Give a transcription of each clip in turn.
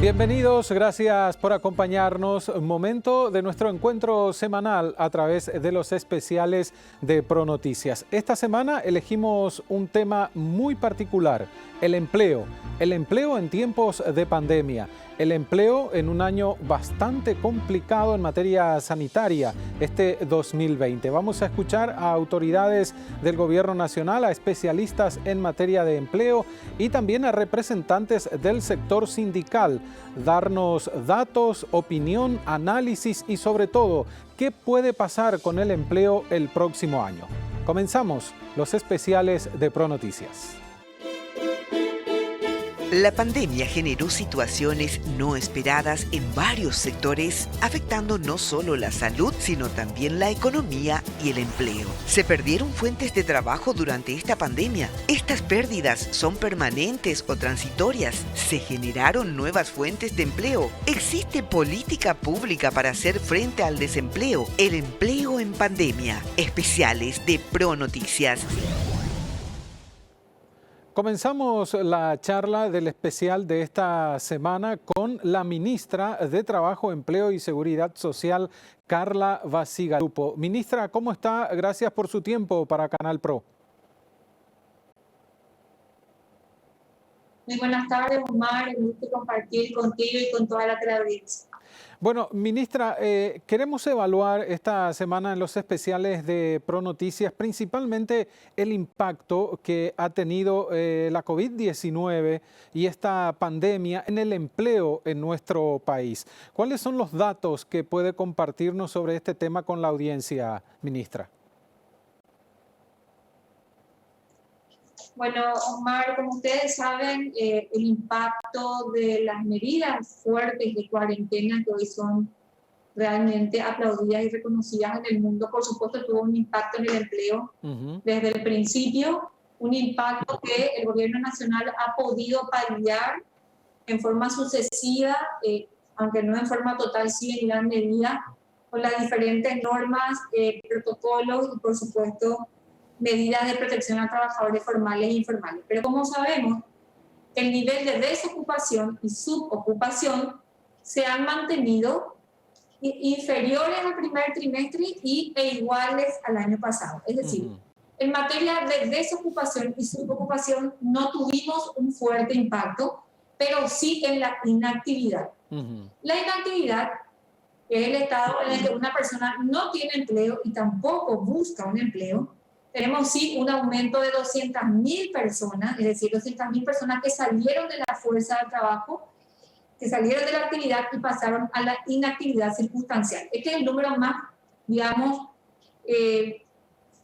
Bienvenidos, gracias por acompañarnos. Momento de nuestro encuentro semanal a través de los especiales de ProNoticias. Esta semana elegimos un tema muy particular, el empleo. El empleo en tiempos de pandemia. El empleo en un año bastante complicado en materia sanitaria, este 2020. Vamos a escuchar a autoridades del Gobierno Nacional, a especialistas en materia de empleo y también a representantes del sector sindical, darnos datos, opinión, análisis y sobre todo, ¿qué puede pasar con el empleo el próximo año? Comenzamos los especiales de ProNoticias. La pandemia generó situaciones no esperadas en varios sectores, afectando no solo la salud, sino también la economía y el empleo. ¿Se perdieron fuentes de trabajo durante esta pandemia? ¿Estas pérdidas son permanentes o transitorias? ¿Se generaron nuevas fuentes de empleo? ¿Existe política pública para hacer frente al desempleo? El empleo en pandemia. Especiales de ProNoticias. Comenzamos la charla del especial de esta semana con la ministra de Trabajo, Empleo y Seguridad Social, Carla Bacigalupo. Ministra, ¿cómo está? Gracias por su tiempo para Canal Pro. Muy buenas tardes, Omar. Un gusto compartir contigo y con toda la teleaudiencia. Bueno, ministra, queremos evaluar esta semana en los especiales de ProNoticias principalmente el impacto que ha tenido la COVID-19 y esta pandemia en el empleo en nuestro país. ¿Cuáles son los datos que puede compartirnos sobre este tema con la audiencia, ministra? Bueno, Omar, como ustedes saben, el impacto de las medidas fuertes de cuarentena que hoy son realmente aplaudidas y reconocidas en el mundo, por supuesto, tuvo un impacto en el empleo desde el principio, un impacto que el gobierno nacional ha podido paliar en forma sucesiva, aunque no en forma total, sí en gran medida, con las diferentes normas, protocolos y, por supuesto, medidas de protección a trabajadores formales e informales. Pero como sabemos, el nivel de desocupación y subocupación se han mantenido inferiores al primer trimestre e iguales al año pasado. Es decir, en materia de desocupación y subocupación no tuvimos un fuerte impacto, pero sí en la inactividad. La inactividad es el estado en el que una persona no tiene empleo y tampoco busca un empleo. Tenemos sí un aumento de 200.000 personas, es decir, 200.000 personas que salieron de la fuerza de trabajo, que salieron de la actividad y pasaron a la inactividad circunstancial. Este es el número más, digamos,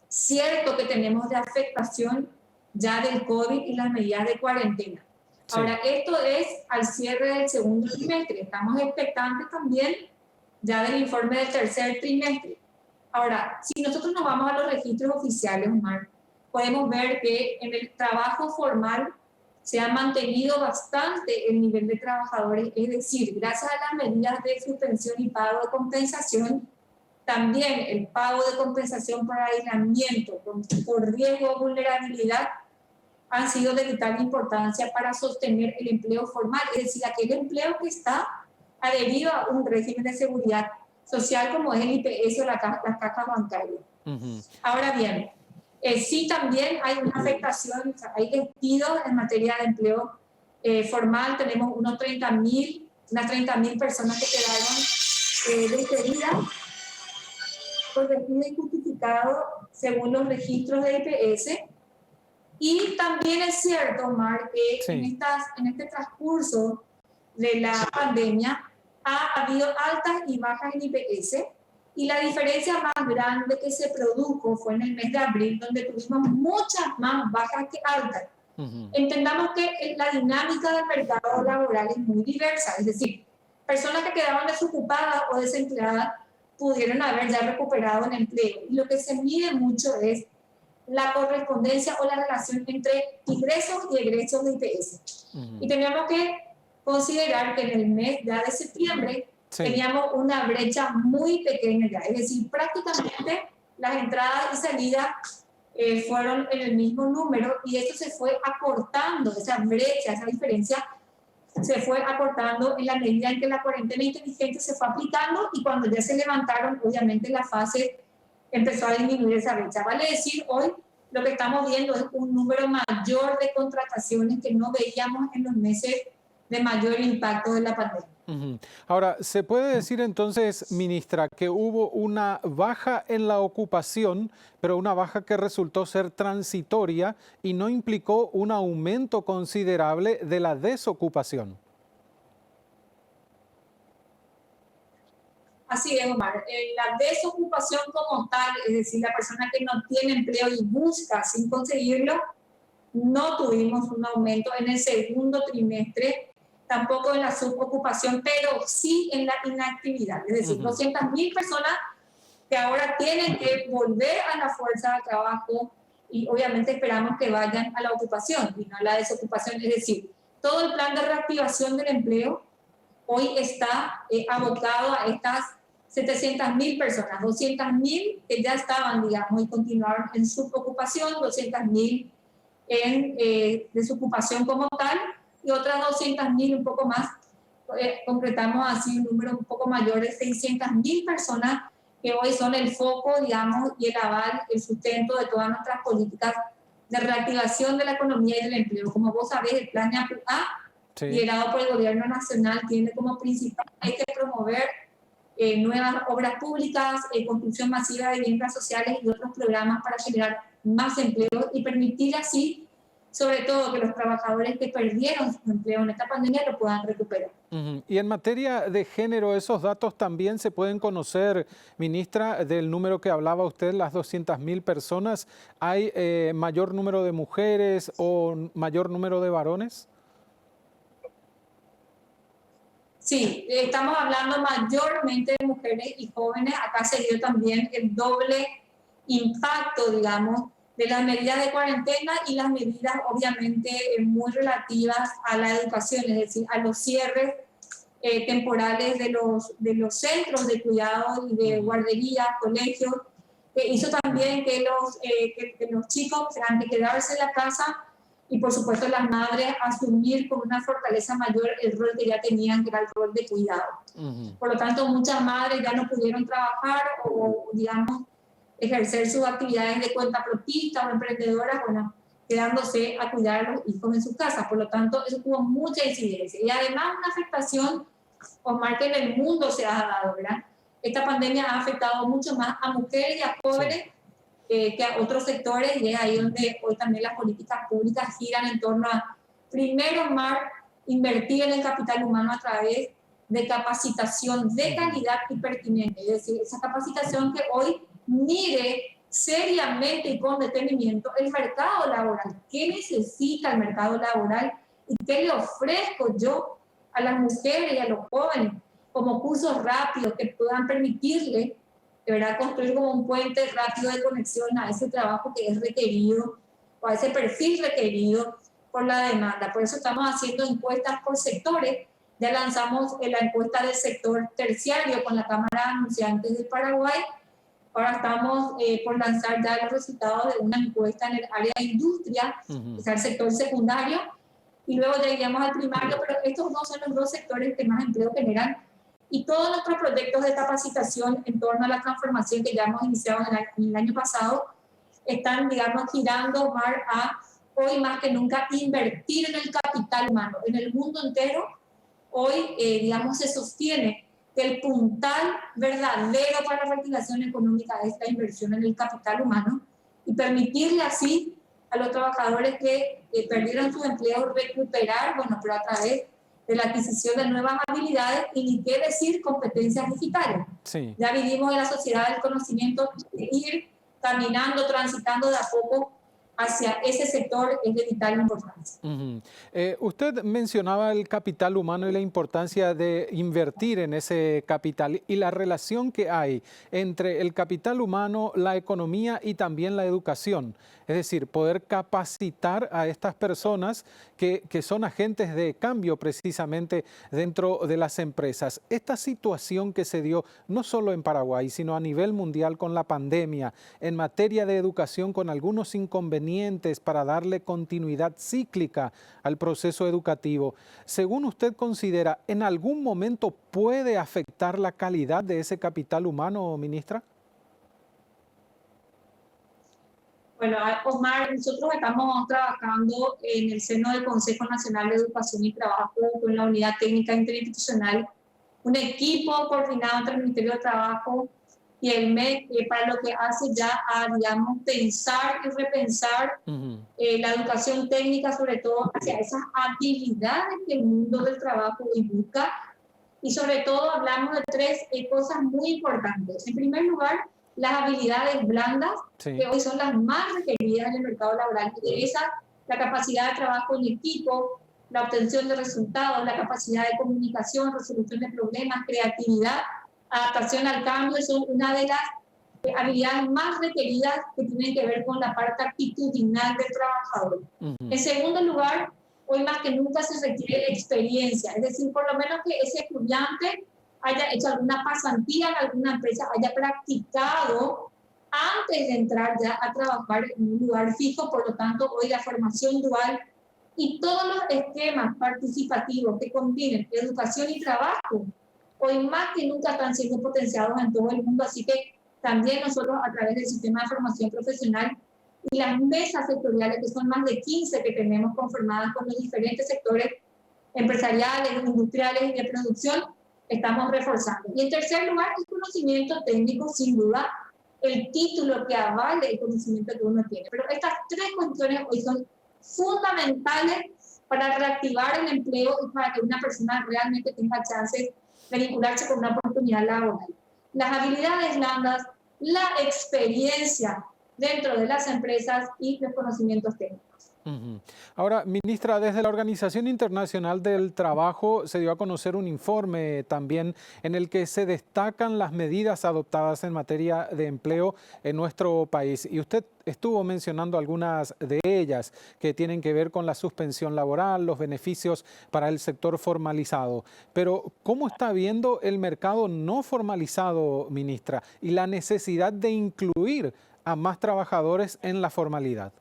cierto que tenemos de afectación ya del COVID y las medidas de cuarentena. Sí. Ahora, esto es al cierre del segundo trimestre. Estamos expectantes también ya del informe del tercer trimestre. Ahora, si nosotros nos vamos a los registros oficiales, Omar, podemos ver que en el trabajo formal se ha mantenido bastante el nivel de trabajadores, es decir, gracias a las medidas de suspensión y pago de compensación, también el pago de compensación por aislamiento, por riesgo o vulnerabilidad, han sido de vital importancia para sostener el empleo formal, es decir, aquel empleo que está adherido a un régimen de seguridad social como es el IPS o las cajas bancarias. Ahora bien, sí también hay una afectación, o sea, hay despidos en materia de empleo formal. Tenemos unas 30.000 personas que quedaron despedidas por despido injustificado según los registros de IPS. Y también es cierto, Omar, que sí, en este transcurso de la pandemia ha habido altas y bajas en IPS, y la diferencia más grande que se produjo fue en el mes de abril, donde tuvimos muchas más bajas que altas. Entendamos que la dinámica del mercado laboral es muy diversa, es decir, personas que quedaban desocupadas o desempleadas pudieron haber ya recuperado el empleo, y lo que se mide mucho es la correspondencia o la relación entre ingresos y egresos de IPS. Y tenemos que considerar que en el mes ya de septiembre teníamos una brecha muy pequeña ya, es decir, prácticamente las entradas y salidas fueron en el mismo número, y eso se fue acortando, esa brecha, esa diferencia se fue acortando en la medida en que la cuarentena inteligente se fue aplicando y cuando ya se levantaron, obviamente la fase empezó a disminuir esa brecha. Vale decir, hoy lo que estamos viendo es un número mayor de contrataciones que no veíamos en los meses de mayor impacto de la pandemia. Ahora, ¿se puede decir entonces, ministra, que hubo una baja en la ocupación, pero una baja que resultó ser transitoria y no implicó un aumento considerable de la desocupación? Así es, Omar. La desocupación como tal, es decir, la persona que no tiene empleo y busca sin conseguirlo, no tuvimos un aumento en el segundo trimestre, tampoco en la subocupación, pero sí en la inactividad. Es decir, 200.000 personas que ahora tienen que volver a la fuerza de trabajo y obviamente esperamos que vayan a la ocupación y no a la desocupación. Es decir, todo el plan de reactivación del empleo hoy está abocado a estas 700.000 personas, 200.000 que ya estaban, digamos, y continuaron en subocupación, 200.000 en desocupación como tal, y otras 200.000, un poco más, concretamos así un número un poco mayor de 600.000 personas que hoy son el foco, digamos, y el aval, el sustento de todas nuestras políticas de reactivación de la economía y del empleo. Como vos sabés, el plan A, liderado por el gobierno nacional, tiene como principal eje promover nuevas obras públicas, construcción masiva de viviendas sociales y otros programas para generar más empleo y permitir así, sobre todo, que los trabajadores que perdieron su empleo en esta pandemia lo puedan recuperar. Y en materia de género, esos datos también se pueden conocer, ministra, del número que hablaba usted, las 200.000 personas. ¿Hay mayor número de mujeres o mayor número de varones? Sí, estamos hablando mayormente de mujeres y jóvenes. Acá se dio también el doble impacto, digamos, de las medidas de cuarentena y las medidas obviamente muy relativas a la educación, es decir, a los cierres temporales de los centros de cuidado y de guarderías, colegios, que hizo también que los chicos tengan que quedarse en la casa y por supuesto las madres asumir con una fortaleza mayor el rol que ya tenían, que era el rol de cuidado. Por lo tanto, muchas madres ya no pudieron trabajar o digamos, ejercer sus actividades de cuenta propista o emprendedoras, bueno, quedándose a cuidar a los hijos en sus casas. Por lo tanto, eso tuvo mucha incidencia. Y además una afectación, Omar, que en el mundo se ha dado, ¿verdad? Esta pandemia ha afectado mucho más a mujeres y a jóvenes que a otros sectores, y es ahí donde hoy también las políticas públicas giran en torno a, primero, Omar, invertir en el capital humano a través de capacitación de calidad y pertinente. Es decir, esa capacitación que hoy mire seriamente y con detenimiento el mercado laboral. ¿Qué necesita el mercado laboral y qué le ofrezco yo a las mujeres y a los jóvenes como cursos rápidos que puedan permitirle, de verdad, construir como un puente rápido de conexión a ese trabajo que es requerido o a ese perfil requerido por la demanda? Por eso estamos haciendo encuestas por sectores. Ya lanzamos la encuesta del sector terciario con la Cámara de Anunciantes del Paraguay. Ahora estamos por lanzar ya los resultados de una encuesta en el área de industria, que es el sector secundario, y luego ya iríamos al primario, pero estos dos son los dos sectores que más empleo generan. Y todos nuestros proyectos de capacitación en torno a la transformación que ya hemos iniciado en el año pasado están, digamos, girando, Omar, a hoy más que nunca invertir en el capital humano. En el mundo entero, hoy, digamos, se sostiene que el puntal verdadero para la reactivación económica es la inversión en el capital humano y permitirle así a los trabajadores que perdieron sus empleos recuperar, bueno, pero a través de la adquisición de nuevas habilidades y ni qué decir competencias digitales. Sí. Ya vivimos en la sociedad del conocimiento, de ir caminando, transitando de a poco hacia ese sector es de vital importancia. Usted mencionaba el capital humano y la importancia de invertir en ese capital y la relación que hay entre el capital humano, la economía y también la educación. Es decir, poder capacitar a estas personas que son agentes de cambio precisamente dentro de las empresas. Esta situación que se dio no solo en Paraguay, sino a nivel mundial con la pandemia, en materia de educación con algunos inconvenientes para darle continuidad cíclica al proceso educativo. Según usted considera, ¿en algún momento puede afectar la calidad de ese capital humano, ministra? Bueno, Omar, nosotros estamos trabajando en el seno del Consejo Nacional de Educación y Trabajo con la Unidad Técnica Interinstitucional, un equipo coordinado entre el Ministerio de Trabajo y el MEC para lo que hace ya a, digamos, pensar y repensar la educación técnica, sobre todo hacia esas habilidades que el mundo del trabajo hoy busca. Y sobre todo hablamos de tres cosas muy importantes. En primer lugar, las habilidades blandas, que hoy son las más requeridas en el mercado laboral. Y de esas, la capacidad de trabajo en equipo, la obtención de resultados, la capacidad de comunicación, resolución de problemas, creatividad, adaptación al cambio, son una de las habilidades más requeridas que tienen que ver con la parte actitudinal del trabajador. En segundo lugar, hoy más que nunca se requiere experiencia, es decir, por lo menos que ese estudiante haya hecho alguna pasantía en alguna empresa, haya practicado antes de entrar ya a trabajar en un lugar fijo. Por lo tanto, hoy la formación dual y todos los esquemas participativos que combinen educación y trabajo, hoy más que nunca están siendo potenciados en todo el mundo. Así que también nosotros, a través del sistema de formación profesional y las mesas sectoriales, que son más de 15 que tenemos conformadas con los diferentes sectores empresariales, industriales y de producción, estamos reforzando. Y en tercer lugar, el conocimiento técnico, sin duda, el título que avale el conocimiento que uno tiene. Pero estas tres cuestiones hoy son fundamentales para reactivar el empleo y para que una persona realmente tenga chances de vincularse con una oportunidad laboral. Las habilidades blandas, la experiencia dentro de las empresas y los conocimientos técnicos. Ahora, ministra, desde la Organización Internacional del Trabajo se dio a conocer un informe también en el que se destacan las medidas adoptadas en materia de empleo en nuestro país. Y usted estuvo mencionando algunas de ellas que tienen que ver con la suspensión laboral, los beneficios para el sector formalizado. Pero, ¿cómo está viendo el mercado no formalizado, ministra, y la necesidad de incluir a más trabajadores en la formalidad?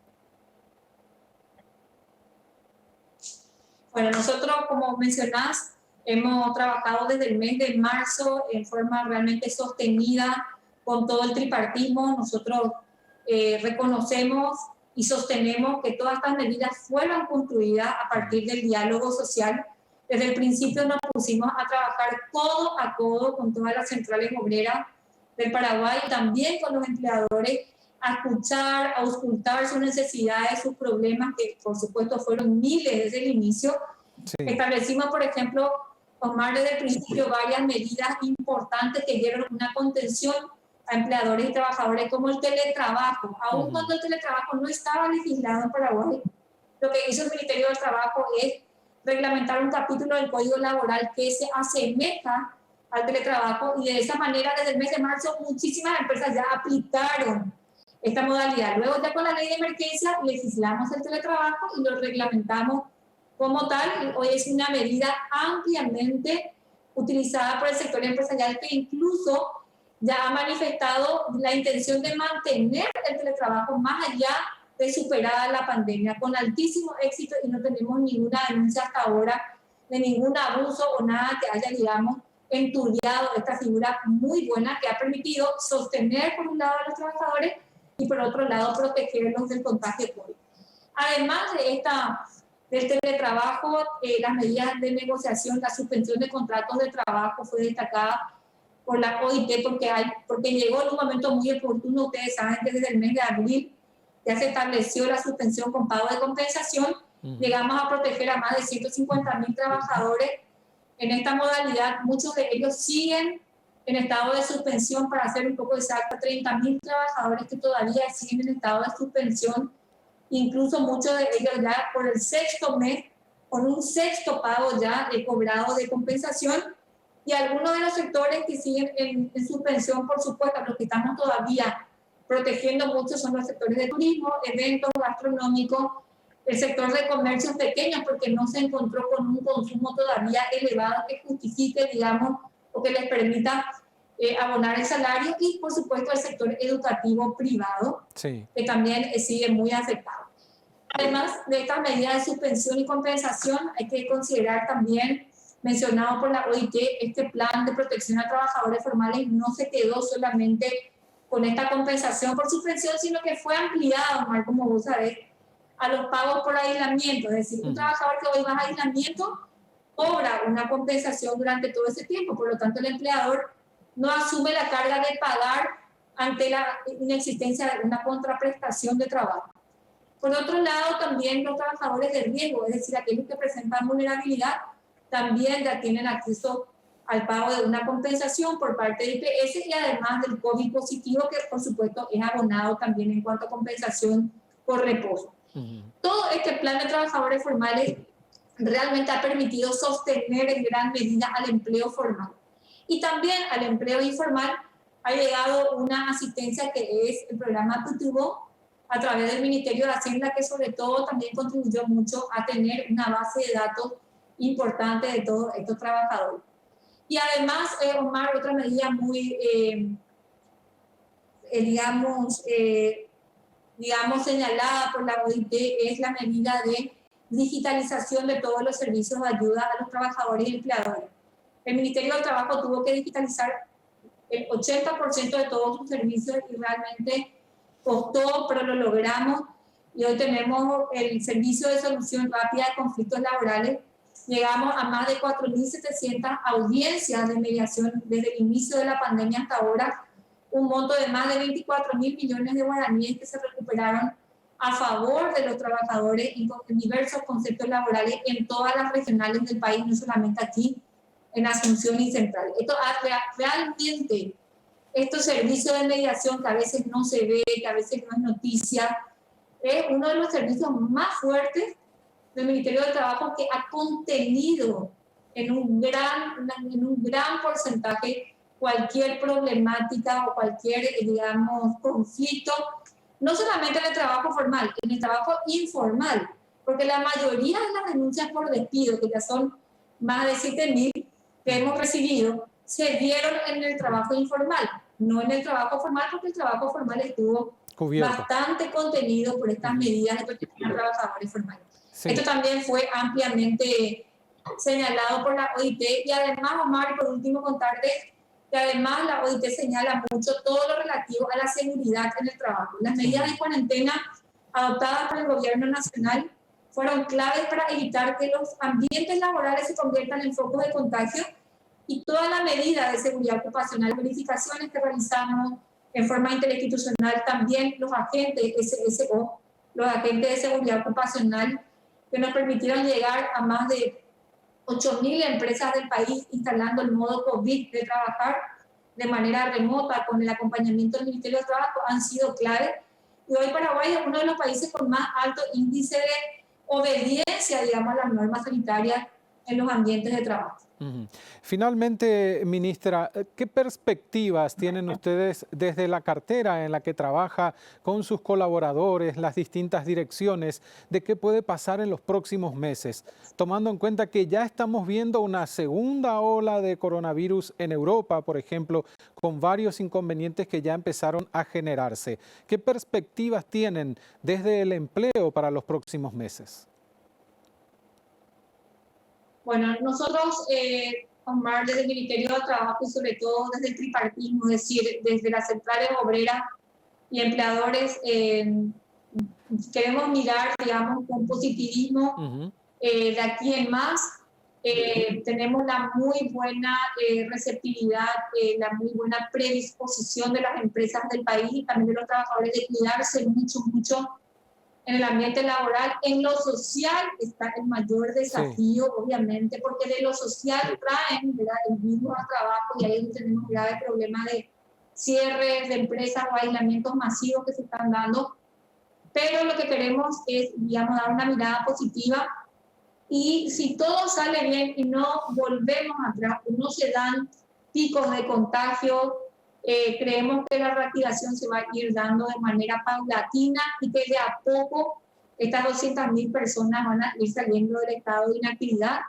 Bueno, nosotros, como mencionás, hemos trabajado desde el mes de marzo en forma realmente sostenida con todo el tripartismo. Nosotros reconocemos y sostenemos que todas estas medidas fueron construidas a partir del diálogo social. Desde el principio nos pusimos a trabajar codo a codo con todas las centrales obreras del Paraguay y también con los empleadores, a escuchar, a auscultar sus necesidades, sus problemas, que por supuesto fueron miles desde el inicio. Sí. Establecimos, por ejemplo, Omar, desde el principio varias medidas importantes que dieron una contención a empleadores y trabajadores, como el teletrabajo. Aún cuando el teletrabajo no estaba legislado en Paraguay, lo que hizo el Ministerio del Trabajo es reglamentar un capítulo del Código Laboral que se asemeja al teletrabajo, y de esa manera, desde el mes de marzo, muchísimas empresas ya aplicaron esta modalidad. Luego, ya con la ley de emergencia, legislamos el teletrabajo y lo reglamentamos como tal. Y hoy es una medida ampliamente utilizada por el sector empresarial, que incluso ya ha manifestado la intención de mantener el teletrabajo más allá de superada la pandemia, con altísimo éxito, y no tenemos ninguna denuncia hasta ahora de ningún abuso o nada que haya, digamos, enturbiado esta figura muy buena que ha permitido sostener por un lado a los trabajadores y por otro lado protegerlos del contagio COVID. Además de del teletrabajo, las medidas de negociación, la suspensión de contratos de trabajo fue destacada por la OIT porque llegó en un momento muy oportuno. Ustedes saben que desde el mes de abril ya se estableció la suspensión con pago de compensación. Llegamos a proteger a más de 150.000 trabajadores en esta modalidad. Muchos de ellos siguen en estado de suspensión. Para hacer un poco exacto, 30.000 trabajadores que todavía siguen en estado de suspensión, incluso muchos de ellos ya por el sexto mes, con un sexto pago ya cobrado de compensación, y algunos de los sectores que siguen en suspensión, por supuesto, los que estamos todavía protegiendo mucho son los sectores de turismo, eventos gastronómicos, el sector de comercios pequeños, porque no se encontró con un consumo todavía elevado que justifique, digamos, o que les permita abonar el salario, y por supuesto el sector educativo privado, sí, que también sigue muy afectado. Además de esta medida de suspensión y compensación, hay que considerar también, mencionado por la OIT, este plan de protección a trabajadores formales no se quedó solamente con esta compensación por suspensión, sino que fue ampliado, Omar, como vos sabés, a los pagos por aislamiento. Es decir, un trabajador que hoy va a aislamiento cobra una compensación durante todo ese tiempo. Por lo tanto, el empleador no asume la carga de pagar ante la inexistencia de una contraprestación de trabajo. Por otro lado, también los trabajadores de riesgo, es decir, aquellos que presentan vulnerabilidad, también ya tienen acceso al pago de una compensación por parte del IPS, y además del COVID positivo, que por supuesto es abonado también en cuanto a compensación por reposo. Todo este plan de trabajadores formales realmente ha permitido sostener en gran medida al empleo formal. Y también al empleo informal ha llegado una asistencia que es el programa Tutubo, a través del Ministerio de Hacienda, que sobre todo también contribuyó mucho a tener una base de datos importante de todos estos trabajadores. Y además, Omar, otra medida muy, digamos, señalada por la OIT es la medida de digitalización de todos los servicios de ayuda a los trabajadores y empleadores. El Ministerio del Trabajo tuvo que digitalizar el 80% de todos sus servicios y realmente costó, pero lo logramos. Y hoy tenemos el servicio de solución rápida de conflictos laborales. Llegamos a más de 4.700 audiencias de mediación desde el inicio de la pandemia hasta ahora, un monto de más de 24.000 millones de guaraníes que se recuperaron a favor de los trabajadores en diversos conceptos laborales en todas las regionales del país, no solamente aquí en Asunción y Central. Esto realmente, estos servicios de mediación que a veces no se ve, que a veces no es noticia, es uno de los servicios más fuertes del Ministerio de Trabajo, que ha contenido en un gran porcentaje cualquier problemática o cualquier, digamos, conflicto, no solamente en el trabajo formal, en el trabajo informal, porque la mayoría de las denuncias por despido, que ya son más de 7.000 que hemos recibido, se dieron en el trabajo informal, no en el trabajo formal, porque el trabajo formal estuvo cubierto, bastante contenido por estas medidas de protección a trabajadores formales. Sí. Esto también fue ampliamente señalado por la OIT, y además, Omar, por último contarte que además la OIT señala mucho todo lo relativo a la seguridad en el trabajo. Las medidas de cuarentena adoptadas por el gobierno nacional fueron claves para evitar que los ambientes laborales se conviertan en focos de contagio, y toda la medida de seguridad ocupacional, verificaciones que realizamos en forma interinstitucional, también los agentes SSO, los agentes de seguridad ocupacional, que nos permitieron llegar a más de 8.000 empresas del país instalando el modo COVID de trabajar de manera remota con el acompañamiento del Ministerio de Trabajo, han sido claves. Y hoy Paraguay es uno de los países con más alto índice de obediencia, digamos, a las normas sanitarias en los ambientes de trabajo. Finalmente, ministra, ¿qué perspectivas tienen ustedes desde la cartera en la que trabaja con sus colaboradores, las distintas direcciones, de qué puede pasar en los próximos meses, tomando en cuenta que ya estamos viendo una segunda ola de coronavirus en Europa, por ejemplo, con varios inconvenientes que ya empezaron a generarse? ¿Qué perspectivas tienen desde el empleo para los próximos meses? Bueno, nosotros, Omar, desde el Ministerio de Trabajo y sobre todo desde el tripartismo, es decir, desde las centrales obreras y empleadores, queremos mirar, digamos, con positivismo de aquí en más. Tenemos la muy buena receptividad, la muy buena predisposición de las empresas del país y también de los trabajadores de cuidarse mucho en el ambiente laboral. En lo social está el mayor desafío, obviamente, porque de lo social traen, ¿verdad?, el mismo trabajo, y ahí tenemos graves problemas de cierres de empresas o aislamientos masivos que se están dando. Pero lo que queremos es, digamos, dar una mirada positiva, y si todo sale bien y no volvemos atrás, no se dan picos de contagio Creemos que la reactivación se va a ir dando de manera paulatina y que de a poco estas 200.000 personas van a ir saliendo del estado de inactividad.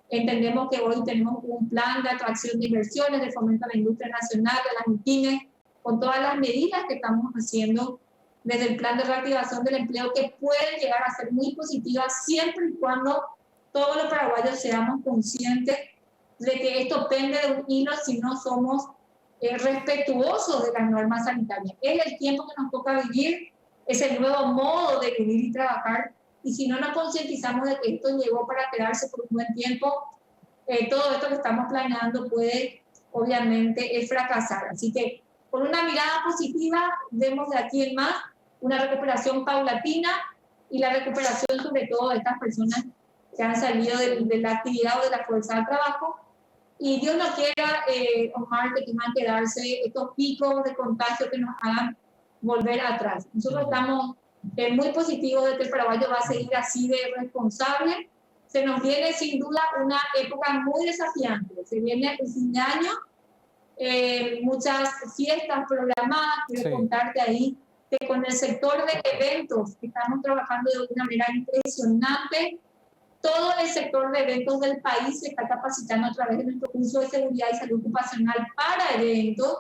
Entendemos que hoy tenemos un plan de atracción de inversiones, de fomento a la industria nacional, de las MIPYMES, con todas las medidas que estamos haciendo desde el plan de reactivación del empleo, que pueden llegar a ser muy positivas siempre y cuando todos los paraguayos seamos conscientes de que esto pende de un hilo si no somos respetuosos de las normas sanitarias. Es el tiempo que nos toca vivir, es el nuevo modo de vivir y trabajar, y si no nos concientizamos de que esto llegó para quedarse por un buen tiempo, todo esto que estamos planeando puede obviamente fracasar. Así que con una mirada positiva vemos de aquí en más una recuperación paulatina y la recuperación sobre todo de estas personas que han salido de la actividad o de la fuerza de trabajo. Y Dios no quiera, Omar, que tengan que darse estos picos de contagio que nos hagan volver atrás. Nosotros estamos muy positivos de que el paraguayo va a seguir así de responsable. Se nos viene sin duda una época muy desafiante. Se viene el fin de año, muchas fiestas programadas. Quiero contarte ahí que con el sector de eventos estamos trabajando de una manera impresionante. Todo el sector de eventos del país se está capacitando a través de nuestro curso de seguridad y salud ocupacional para eventos,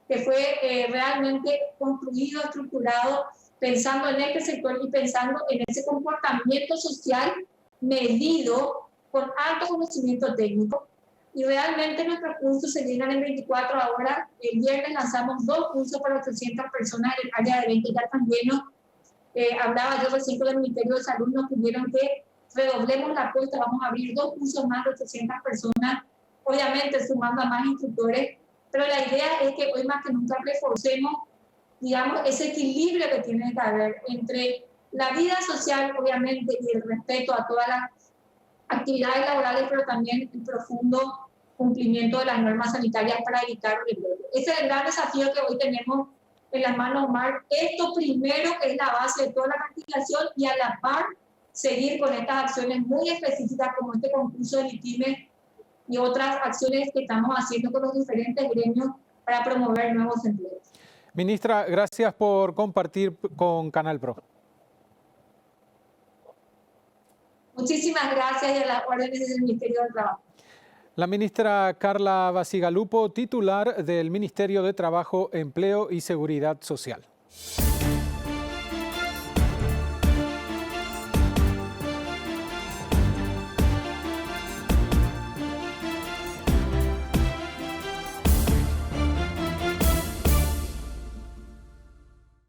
que fue realmente construido, estructurado, pensando en este sector y pensando en ese comportamiento social medido con alto conocimiento técnico. Y realmente nuestros cursos se llenan en 24 horas. El viernes lanzamos 2 cursos para 800 personas en el área de eventos, ya están llenos. Hablaba yo recién con el Ministerio de Salud, nos pidieron que redoblemos la apuesta, vamos a abrir 2 cursos más de 800 personas, obviamente sumando a más instructores, pero la idea es que hoy más que nunca reforcemos, digamos, ese equilibrio que tiene que haber entre la vida social, obviamente, y el respeto a todas las actividades laborales, pero también el profundo cumplimiento de las normas sanitarias para evitar el rebrote. Ese es el gran desafío que hoy tenemos en las manos, Omar. Esto primero es la base de toda la castigación y a la par seguir con estas acciones muy específicas como este concurso de MIPYMES y otras acciones que estamos haciendo con los diferentes gremios para promover nuevos empleos. Ministra, gracias por compartir con Canal Pro. Muchísimas gracias y a las órdenes del Ministerio del Trabajo. La ministra Carla Bacigalupo, titular del Ministerio de Trabajo, Empleo y Seguridad Social.